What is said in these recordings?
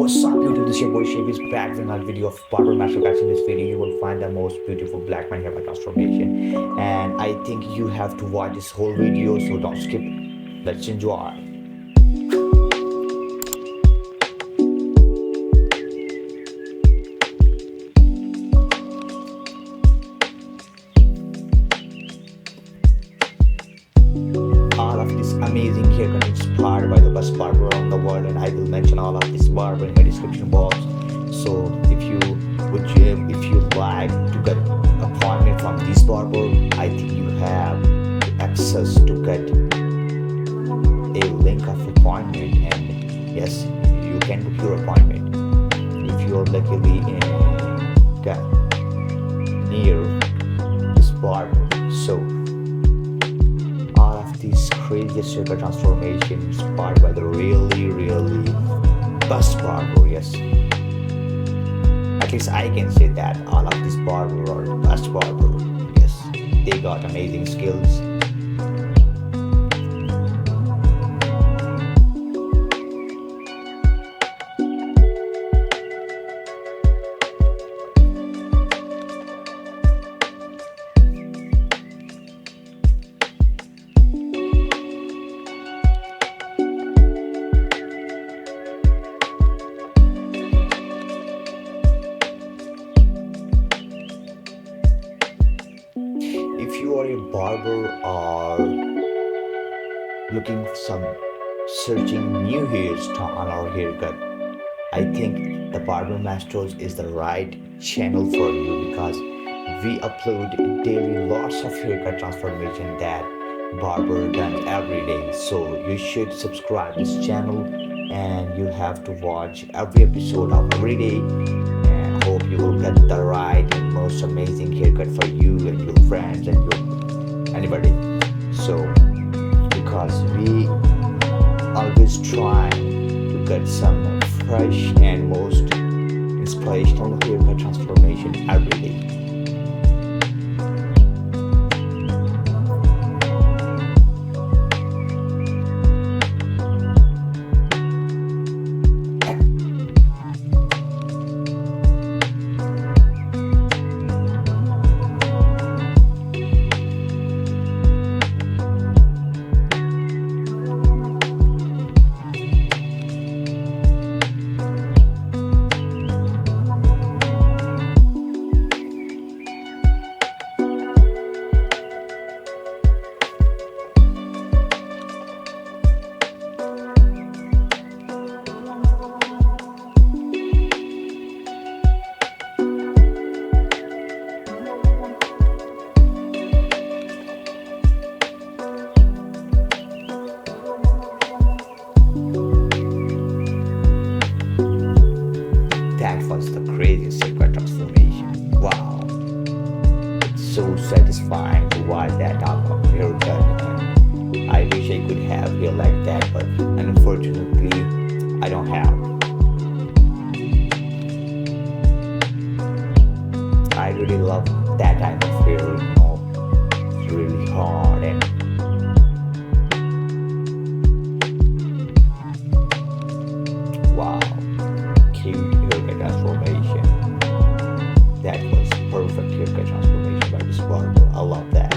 What's up YouTube, this is your boy Shape is back with another video of Barber Master Guys. In this video you will find the most beautiful black man haircut transformation, and I think you have to watch this whole video, so don't skip it. Let's enjoy. All of this amazing haircut inspired by the best barber around the world, and I will mention all of this barber in my description box. So if you like to get appointment from this barber, I think you have access to get a link of appointment, and yes, you can book your appointment if you're luckily near this barber. So all of these craziest haircut transformation inspired by the really best barber. Yes, at least I can say that all of these barber are the best barber. Yes, they got amazing skills. If you are a barber or looking for some searching new hairstyle on our haircut, I think the Barber Masters is the right channel for you, because we upload daily lots of haircut transformation that barber done every day. So you should subscribe this channel, and you have to watch every episode of every day, and hope you will get the right and most amazing haircut for you and your friends and your anybody. So because we always try to get some fresh and most inspirational haircut transformation every day. That was the craziest haircut transformation. Wow, it's so satisfying to watch that type of haircut. And I wish I could have hair like that, but unfortunately, I don't have. I really love that type of hair. It's really hard and wow, cute haircut transformation. That was perfect haircut transformation by this barber. I love that.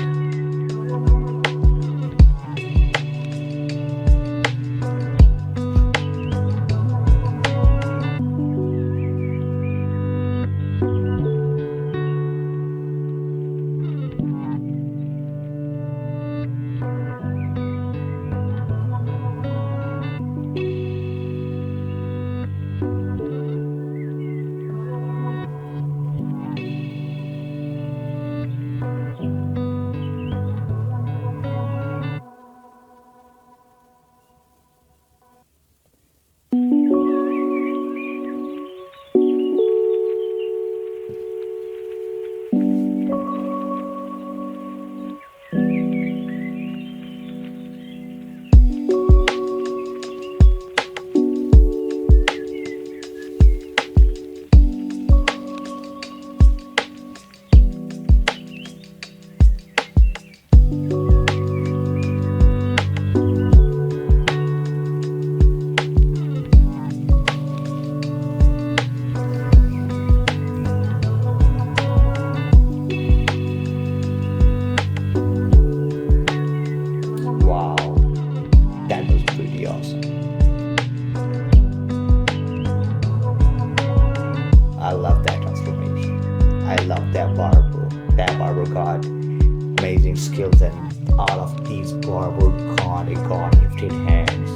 skills, and all of these barber got gifted hands.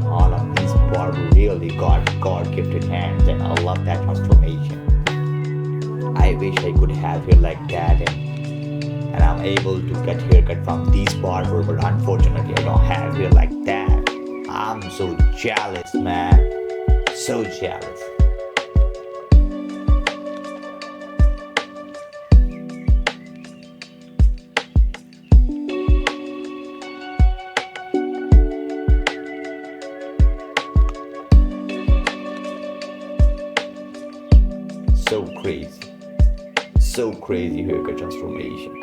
All of these barber really got God gifted hands, and I love that transformation. I wish I could have hair like that, and I'm able to get haircut from these barber, but unfortunately I don't have hair like that. I'm so jealous, man. So jealous. So crazy. So crazy haircut transformation.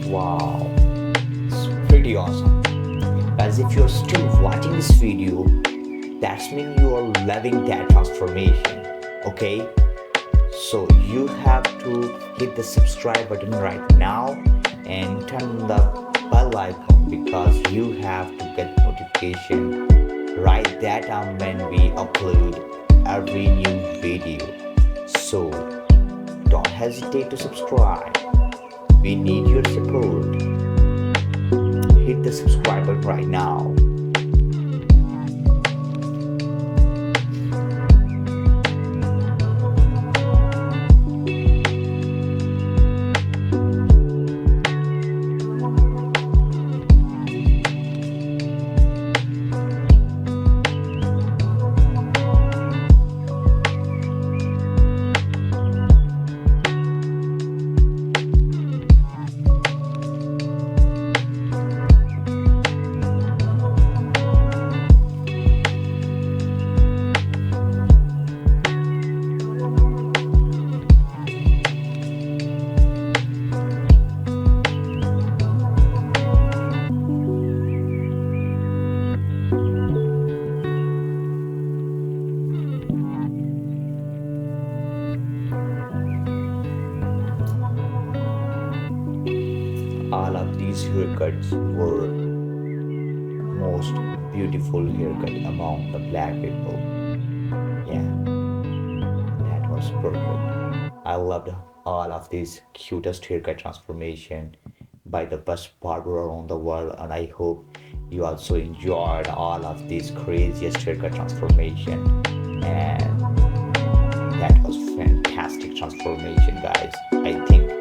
Wow, it's pretty awesome. As if you're still watching this video, that's mean you are loving that transformation. Okay? So you have to hit the subscribe button right now and turn the bell icon, because you have to get notification right that time when we upload every new video. So don't hesitate to subscribe. We need your support. Hit the subscribe button right now. All of these haircuts were most beautiful haircut among the black people. Yeah, that was perfect. I loved all of these cutest haircut transformation by the best barber around the world, and I hope you also enjoyed all of these craziest haircut transformation. And that was fantastic transformation, guys. I think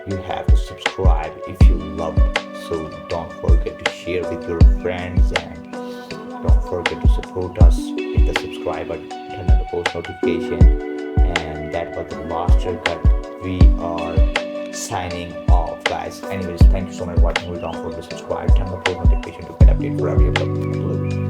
you have to subscribe if you love it. So don't forget to share with your friends, and don't forget to support us with the subscribe button, turn on the post notification. And that was the last haircut. We are signing off, guys. Anyways, thank you so much for watching. Don't forget to subscribe, turn on the post notification to get updated for every upload.